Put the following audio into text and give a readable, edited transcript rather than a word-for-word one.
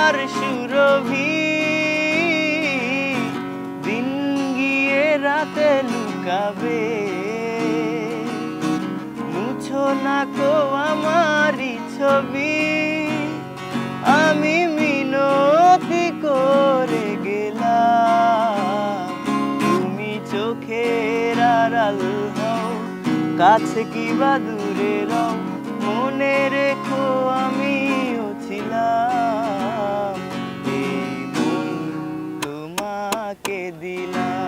তোমার সুরভি দিন গিয়ে রাতে লুকাবে মুছো না কো আমারি ছবি আমি মিনতি করে গেলাম তুমি চোখের আড়াল হও কাছে কিবা দূরে রও মনে রেখো আমিও ছিলাম এই মন তোমাকে দিলাম